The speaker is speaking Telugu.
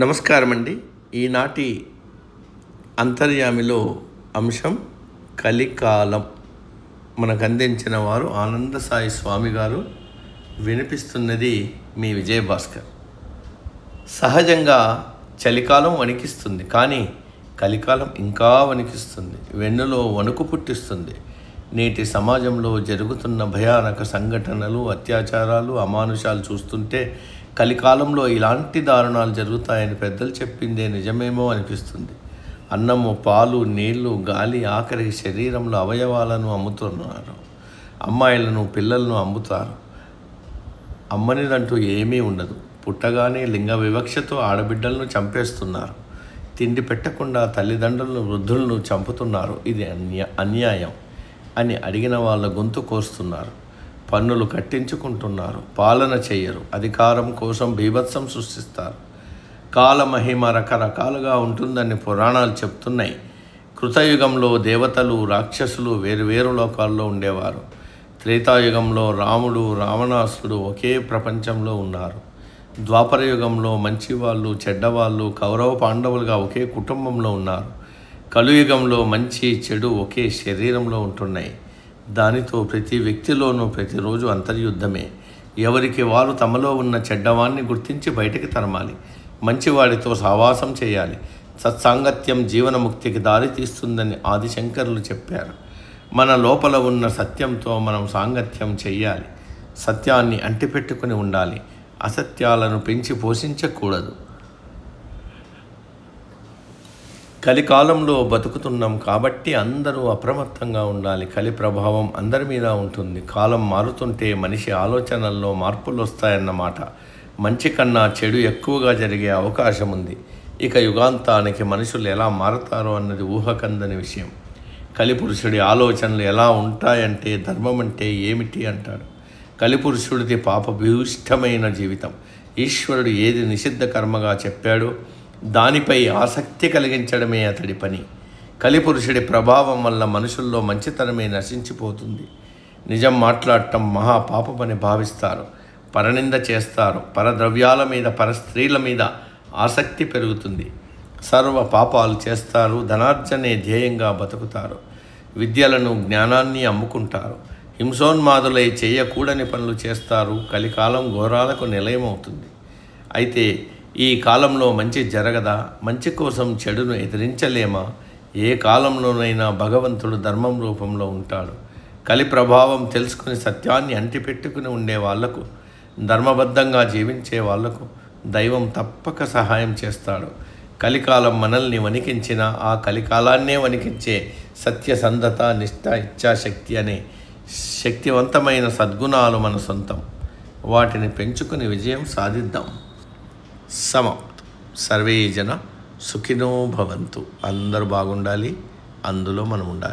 నమస్కారం అండి. ఈనాటి అంతర్యామిలో అంశం కలికాలం. మనకు అందించిన వారు ఆనంద సాయి స్వామి గారు. వినిపిస్తున్నది మీ విజయభాస్కర్. సహజంగా చలికాలం వణికిస్తుంది, కానీ కలికాలం ఇంకా వణికిస్తుంది, వెన్నులో వణుకు పుట్టిస్తుంది. నేటి సమాజంలో జరుగుతున్న భయానక సంఘటనలు, అత్యాచారాలు, అమానుషాలు చూస్తుంటే కలికాలంలో ఇలాంటి దారుణాలు జరుగుతాయని పెద్దలు చెప్పిందే నిజమేమో అనిపిస్తుంది. అన్నము, పాలు, నీళ్లు, గాలి, ఆఖరికి శరీరంలో అవయవాలను అమ్ముతున్నారు. అమ్మాయిలను, పిల్లలను అమ్ముతారు. అమ్మనిదంటూ ఏమీ ఉండదు. పుట్టగానే లింగ వివక్షతో ఆడబిడ్డలను చంపేస్తున్నారు. తిండి పెట్టకుండా తల్లిదండ్రులను, వృద్ధులను చంపుతున్నారు. ఇది అన్యాయం అని అడిగిన వాళ్ళ గొంతు కోస్తున్నారు. పన్నులు కట్టించుకుంటున్నారు. పాలన చెయ్యరు. అధికారం కోసం బీభత్సం సృష్టిస్తారు. కాలమహిమ రకరకాలుగా ఉంటుందని పురాణాలు చెప్తున్నాయి. కృతయుగంలో దేవతలు, రాక్షసులు వేరువేరు లోకాల్లో ఉండేవారు. త్రేతాయుగంలో రాముడు, రావణాసుడు ఒకే ప్రపంచంలో ఉన్నారు. ద్వాపరయుగంలో మంచివాళ్ళు, చెడ్డవాళ్ళు, కౌరవ పాండవులుగా ఒకే కుటుంబంలో ఉన్నారు. కలియుగంలో మంచి, చెడు ఒకే శరీరంలో ఉంటున్నాయి. దానితో ప్రతి వ్యక్తిలోనూ ప్రతిరోజు అంతర్యుద్ధమే. ఎవరికి వారు తమలో ఉన్న చెడ్డవాన్ని గుర్తించి బయటికి తరమాలి. మంచివాడితో సహవాసం చేయాలి. సత్సాంగత్యం జీవనముక్తికి దారి తీస్తుందని ఆదిశంకరులు చెప్పారు. మన లోపల ఉన్న సత్యంతో మనం సాంగత్యం చెయ్యాలి. సత్యాన్ని అంటిపెట్టుకుని ఉండాలి. అసత్యాలను పెంచి పోషించకూడదు. కలికాలంలో బతుకుతున్నాం కాబట్టి అందరూ అప్రమత్తంగా ఉండాలి. కలి ప్రభావం అందరి మీద ఉంటుంది. కాలం మారుతుంటే మనిషి ఆలోచనల్లో మార్పులు వస్తాయన్నమాట. మంచి కన్నా చెడు ఎక్కువగా జరిగే అవకాశం ఉంది. ఇక యుగాంతానికి మనుషులు ఎలా మారతారో అన్నది ఊహకందని విషయం. కలిపురుషుడి ఆలోచనలు ఎలా ఉంటాయంటే ధర్మం అంటే ఏమిటి అంటాడు. కలిపురుషుడిది పాపభూయిష్టమైన జీవితం. ఈశ్వరుడు ఏది నిషిద్ధ కర్మగా చెప్పాడో దానిపై ఆసక్తి కలిగించడమే అతడి పని. కలిపురుషుడి ప్రభావం వల్ల మనుషుల్లో మంచితనమే నశించిపోతుంది. నిజం మాట్లాడటం మహాపాపమని భావిస్తారు. పరనింద చేస్తారు. పరద్రవ్యాల మీద, పరస్త్రీల మీద ఆసక్తి పెరుగుతుంది. సర్వ పాపాలు చేస్తారు. ధనార్జనే ధ్యేయంగా బతుకుతారు. విద్యలను, జ్ఞానాన్ని అమ్ముకుంటారు. హింసోన్మాదులై చేయకూడని పనులు చేస్తారు. కలికాలం ఘోరాలకు నిలయమవుతుంది. అయితే ఈ కాలంలో మంచి జరగదా? మంచి కోసం చెడును ఎదిరించలేమా? ఏ కాలంలోనైనా భగవంతుడు ధర్మం రూపంలో ఉంటాడు. కలి ప్రభావం తెలుసుకుని సత్యాన్ని అంటిపెట్టుకుని ఉండే వాళ్లకు, ధర్మబద్ధంగా జీవించే వాళ్లకు దైవం తప్పక సహాయం చేస్తాడు. కలికాలం మనల్ని వణికించిన ఆ కలికాలాన్నే వణికించే సత్యసంధత, నిష్ఠ, ఇచ్ఛాశక్తి అనే శక్తివంతమైన సద్గుణాలు మన సొంతం. వాటిని పెంచుకుని విజయం సాధిద్దాం. సమాప్తం. సర్వే జన సుఖినో భవంతు. అందరూ బాగుండాలి, అందులో మనం ఉండాలి.